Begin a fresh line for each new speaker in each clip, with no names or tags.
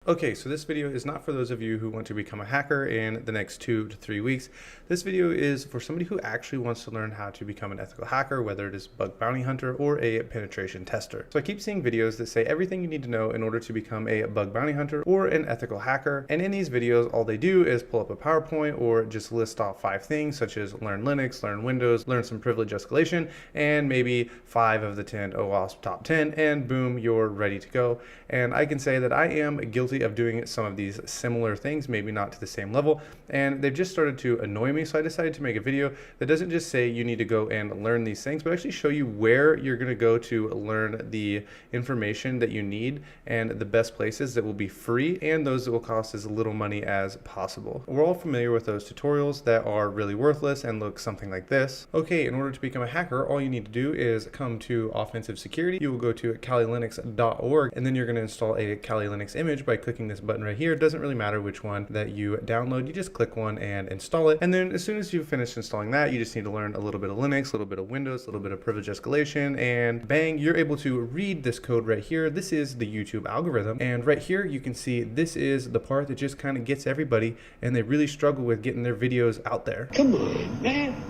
Okay, so this video is not for those of you who want to become a hacker in the next 2 to 3 weeks. This video is for somebody who actually wants to learn how to become an ethical hacker, whether it is bug bounty hunter or a penetration tester. So I keep seeing videos that say everything you need to know in order to become a bug bounty hunter or an ethical hacker. And in these videos, all they do is pull up a PowerPoint or just list off 5 things such as learn Linux, learn Windows, learn some privilege escalation, and maybe 5 of the 10 OWASP top 10, and boom, you're ready to go. And I can say that I am guilty of doing some of these similar things, maybe not to the same level, and they've just started to annoy me. So I decided to make a video that doesn't just say you need to go and learn these things, but actually show you where you're going to go to learn the information that you need and the best places that will be free and those that will cost as little money as possible. We're all familiar with those tutorials that are really worthless and look something like this. Okay, in order to become a hacker, all you need to do is come to Offensive Security. You will go to kalilinux.org, and then you're going to install a Kali Linux image by clicking this button right here. It doesn't really matter which one that you download, you just click one and install it. And then as soon as you've finished installing that, you just need to learn a little bit of Linux, a little bit of Windows, a little bit of privilege escalation, and bang, you're able to read this code right here. This is the YouTube algorithm, and right here you can see this is the part that just kind of gets everybody, and they really struggle with getting their videos out there.
Come on, man.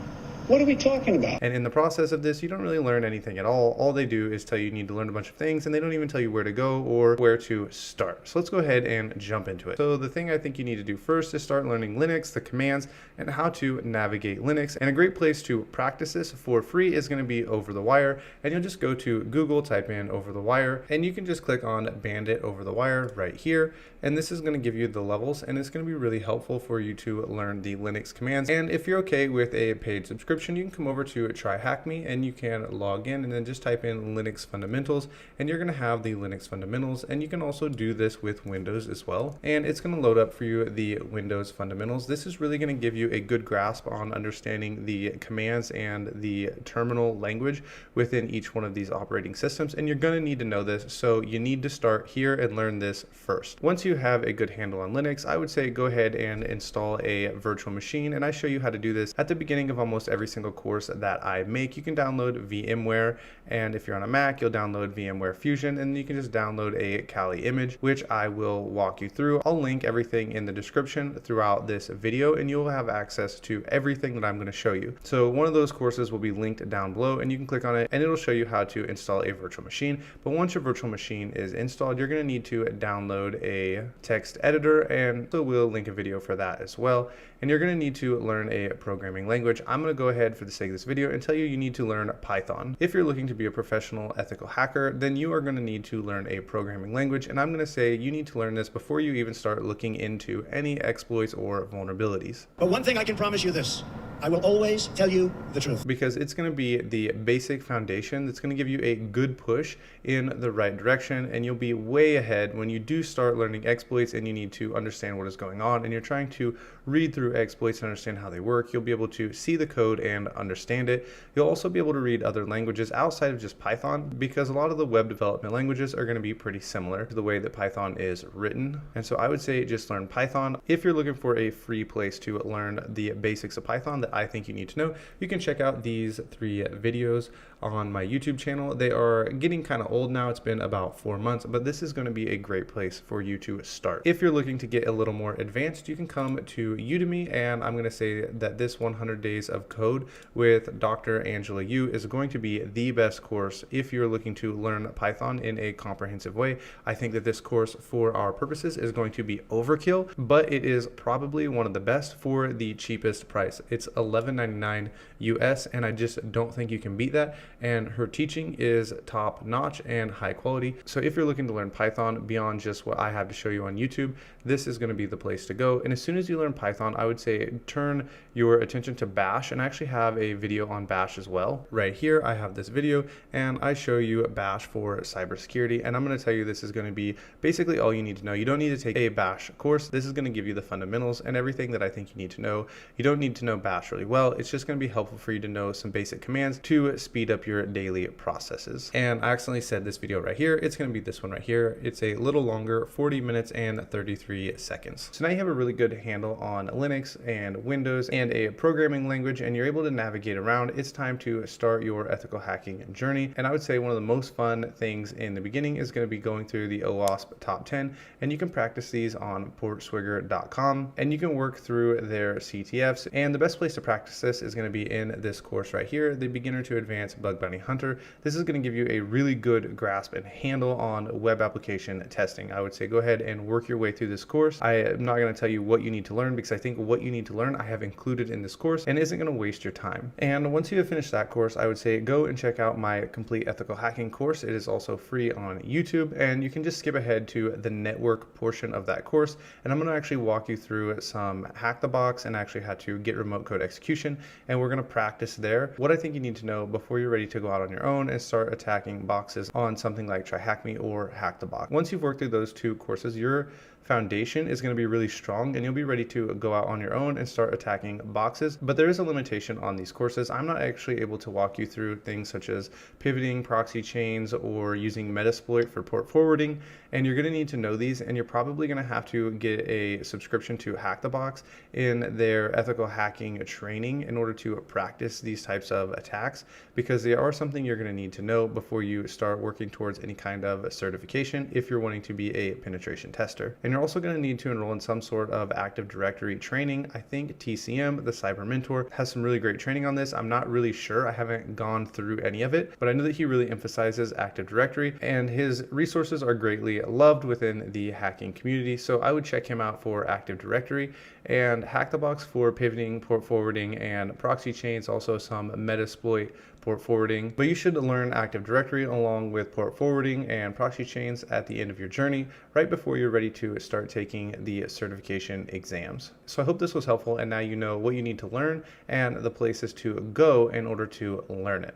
What are we talking about?
And in the process of this, you don't really learn anything at all. All they do is tell you need to learn a bunch of things, and they don't even tell you where to go or where to start. So let's go ahead and jump into it. So the thing I think you need to do first is start learning Linux, the commands, and how to navigate Linux. And a great place to practice this for free is going to be Over the Wire. And you'll just go to Google, type in Over the Wire, and you can just click on Bandit Over the Wire right here. And this is going to give you the levels, and it's going to be really helpful for you to learn the Linux commands. And if you're okay with a paid subscription, you can come over to TryHackMe and you can log in and then just type in Linux fundamentals, and you're going to have the Linux fundamentals. And you can also do this with Windows as well, and it's going to load up for you the Windows fundamentals. This is really going to give you a good grasp on understanding the commands and the terminal language within each one of these operating systems, and you're going to need to know this, so you need to start here and learn this first. Once you have a good handle on Linux, I would say go ahead and install a virtual machine, and I show you how to do this at the beginning of almost every single course that I make. You can download VMware, and if you're on a Mac, you'll download VMware Fusion, and you can just download a Kali image, which I will walk you through. I'll link everything in the description throughout this video, and you'll have access to everything that I'm going to show you. So one of those courses will be linked down below, and you can click on it, and it'll show you how to install a virtual machine. But once your virtual machine is installed, you're going to need to download a text editor, and so we'll link a video for that as well. And you're going to need to learn a programming language. I'm going to go ahead for the sake of this video and tell you need to learn Python. If you're looking to be a professional ethical hacker, then you are going to need to learn a programming language, and I'm going to say you need to learn this before you even start looking into any exploits or vulnerabilities.
But one thing I can promise you this: I will always tell you the truth.
Because it's going to be the basic foundation that's going to give you a good push in the right direction, and you'll be way ahead when you do start learning exploits and you need to understand what is going on and you're trying to read through exploits and understand how they work. You'll be able to see the code and understand it. You'll also be able to read other languages outside of just Python, because a lot of the web development languages are going to be pretty similar to the way that Python is written. And so I would say just learn Python. If you're looking for a free place to learn the basics of Python that I think you need to know, you can check out these 3 videos on my YouTube channel. They are getting kind of old now. It's been about 4 months, but this is going to be a great place for you to start. If you're looking to get a little more advanced, you can come to Udemy, and I'm going to say that this 100 Days of Code with Dr. Angela Yu is going to be the best course if you're looking to learn Python in a comprehensive way. I think that this course for our purposes is going to be overkill, but it is probably one of the best for the cheapest price. It's $11.99 US, and I just don't think you can beat that. And her teaching is top notch and high quality. So if you're looking to learn Python beyond just what I have to show you on YouTube, this is going to be the place to go. And as soon as you learn Python, I would say turn your attention to Bash, and I actually have a video on Bash as well. Right here, I have this video, and I show you Bash for cybersecurity. And I'm going to tell you this is going to be basically all you need to know. You don't need to take a Bash course. This is going to give you the fundamentals and everything that I think you need to know. You don't need to know Bash boss really well. It's just going to be helpful for you to know some basic commands to speed up your daily processes. And I accidentally said this video right here. It's going to be this one right here. It's a little longer, 40 minutes and 33 seconds. So now you have a really good handle on Linux and Windows and a programming language, and you're able to navigate around. It's time to start your ethical hacking journey. And I would say one of the most fun things in the beginning is going to be going through the OWASP top 10, and you can practice these on portswigger.com, and you can work through their CTFs. And the best place to practice this is going to be in this course right here, the Beginner to Advanced Bug Bounty Hunter. This is going to give you a really good grasp and handle on web application testing. I would say go ahead and work your way through this course. I am not going to tell you what you need to learn, because I think what you need to learn I have included in this course and isn't going to waste your time. And once you have finished that course, I would say go and check out my complete ethical hacking course. It is also free on YouTube, and you can just skip ahead to the network portion of that course, and I'm going to actually walk you through some hack the box and actually how to get remote code execution, and we're going to practice there what I think you need to know before you're ready to go out on your own and start attacking boxes on something like TryHackMe or Hack the Box. Once you've worked through those two courses, your foundation is going to be really strong, and you'll be ready to go out on your own and start attacking boxes. But there is a limitation on these courses. I'm not actually able to walk you through things such as pivoting proxy chains or using Metasploit for port forwarding, and you're going to need to know these, and you're probably going to have to get a subscription to Hack the Box in their ethical hacking training in order to practice these types of attacks, because they are something you're going to need to know before you start working towards any kind of certification if you're wanting to be a penetration tester. And you're also going to need to enroll in some sort of Active Directory training. I think TCM, the Cyber Mentor, has some really great training on this. I'm not really sure. I haven't gone through any of it, but I know that he really emphasizes Active Directory, and his resources are greatly loved within the hacking community. So I would check him out for Active Directory, and Hack the Box for pivoting, port forwarding, and proxy chains, also some Metasploit port forwarding. But you should learn Active Directory along with port forwarding and proxy chains at the end of your journey, right before you're ready to start taking the certification exams. So I hope this was helpful, and now you know what you need to learn and the places to go in order to learn it.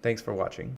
Thanks for watching.